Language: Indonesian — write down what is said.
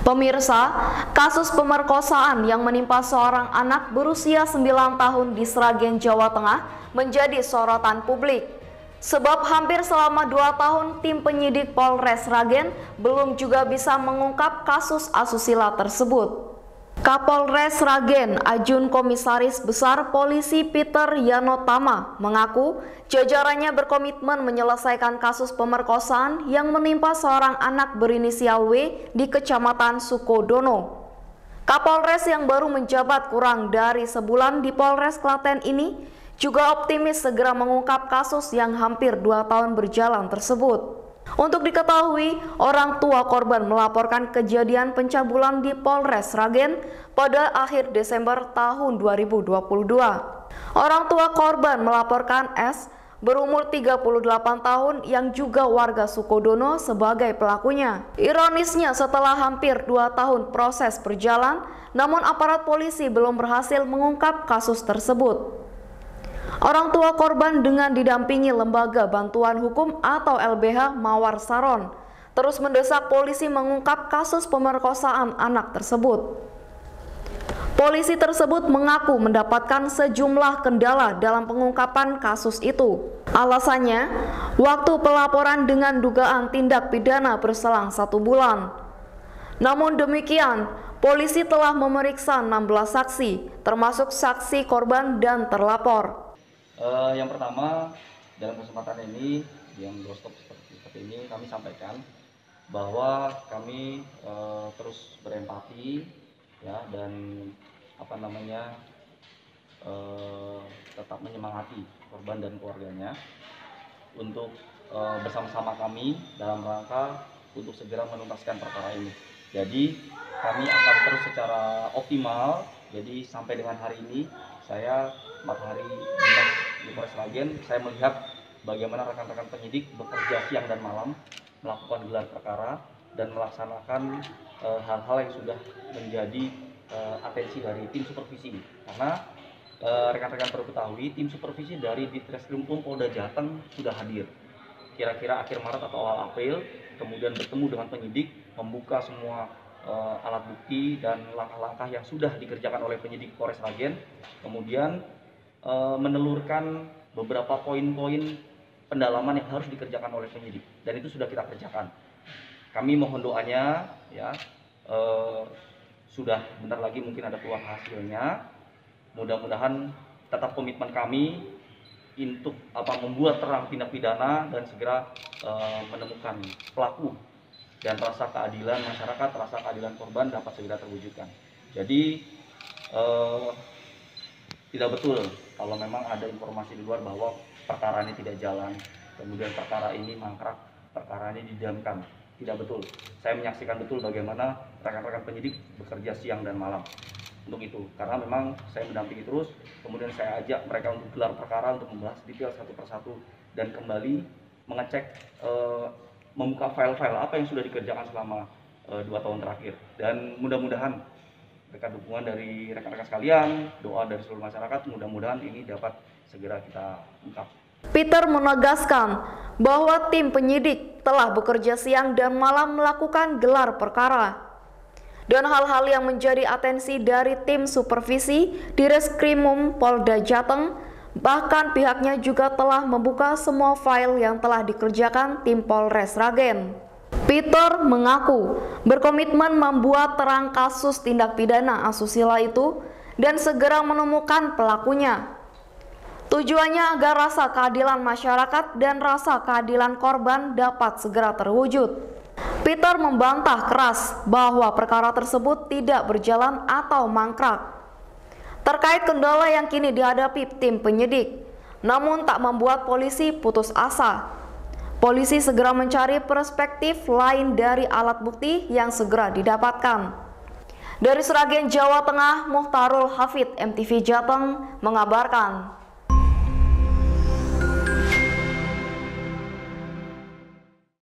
Pemirsa, kasus pemerkosaan yang menimpa seorang anak berusia 9 tahun di Sragen, Jawa Tengah menjadi sorotan publik. Sebab hampir selama 2 tahun tim penyidik Polres Sragen belum juga bisa mengungkap kasus asusila tersebut. Kapolres Sragen, Ajun Komisaris Besar Polisi Peter Yanotama mengaku jajarannya berkomitmen menyelesaikan kasus pemerkosaan yang menimpa seorang anak berinisial W di Kecamatan Sukodono. Kapolres yang baru menjabat kurang dari sebulan di Polres Klaten ini juga optimis segera mengungkap kasus yang hampir 2 tahun berjalan tersebut. Untuk diketahui, orang tua korban melaporkan kejadian pencabulan di Polres Sragen pada akhir Desember tahun 2022. Orang tua korban melaporkan S berumur 38 tahun yang juga warga Sukodono sebagai pelakunya. Ironisnya setelah hampir 2 tahun proses berjalan, namun aparat polisi belum berhasil mengungkap kasus tersebut. Orang tua korban dengan didampingi Lembaga Bantuan Hukum atau LBH Mawar Saron terus mendesak polisi mengungkap kasus pemerkosaan anak tersebut. Polisi tersebut mengaku mendapatkan sejumlah kendala dalam pengungkapan kasus itu. Alasannya, waktu pelaporan dengan dugaan tindak pidana berselang 1 bulan. Namun demikian, polisi telah memeriksa 16 saksi, termasuk saksi korban dan terlapor. Yang pertama, dalam kesempatan ini yang doorstop seperti ini kami sampaikan bahwa kami terus berempati ya, dan tetap menyemangati korban dan keluarganya untuk bersama-sama kami dalam rangka untuk segera menuntaskan perkara ini. Jadi kami akan terus secara optimal. Jadi sampai dengan hari ini saya 4 hari dinas di Polres Sragen, saya melihat bagaimana rekan-rekan penyidik bekerja siang dan malam melakukan gelar perkara dan melaksanakan hal-hal yang sudah menjadi atensi dari tim supervisi. Karena rekan-rekan perlu ketahui, tim supervisi dari Ditreskrim Polda Jateng sudah hadir kira-kira akhir Maret atau awal April, kemudian bertemu dengan penyidik, membuka semua alat bukti dan langkah-langkah yang sudah dikerjakan oleh penyidik Polres Sragen, kemudian menelurkan beberapa poin-poin pendalaman yang harus dikerjakan oleh penyidik, dan itu sudah kita kerjakan. Kami mohon doanya ya, sudah bentar lagi mungkin ada keluar hasilnya. Mudah-mudahan tetap komitmen kami untuk membuat terang tindak pidana dan segera menemukan pelaku, dan rasa keadilan masyarakat, rasa keadilan korban dapat segera terwujudkan. Jadi tidak betul kalau memang ada informasi di luar bahwa perkara ini tidak jalan, kemudian perkara ini mangkrak, perkara ini didiamkan. Tidak betul. Saya menyaksikan betul bagaimana rekan-rekan penyidik bekerja siang dan malam untuk itu. Karena memang saya mendampingi terus, kemudian saya ajak mereka untuk gelar perkara, untuk membahas detail satu persatu, dan kembali mengecek, membuka file-file apa yang sudah dikerjakan selama 2 tahun terakhir. Dan mudah-mudahan berkat dukungan dari rekan-rekan sekalian, doa dari seluruh masyarakat, mudah-mudahan ini dapat segera kita ungkap. Peter menegaskan bahwa tim penyidik telah bekerja siang dan malam melakukan gelar perkara. Dan hal-hal yang menjadi atensi dari tim supervisi Direskrimum Polda Jateng, bahkan pihaknya juga telah membuka semua file yang telah dikerjakan tim Polres Sragen. Peter mengaku berkomitmen membuat terang kasus tindak pidana asusila itu dan segera menemukan pelakunya. Tujuannya agar rasa keadilan masyarakat dan rasa keadilan korban dapat segera terwujud. Peter membantah keras bahwa perkara tersebut tidak berjalan atau mangkrak. Terkait kendala yang kini dihadapi tim penyidik, namun tak membuat polisi putus asa. Polisi segera mencari perspektif lain dari alat bukti yang segera didapatkan. Dari Sragen, Jawa Tengah, Muhtarul Hafid, MTV Jateng mengabarkan.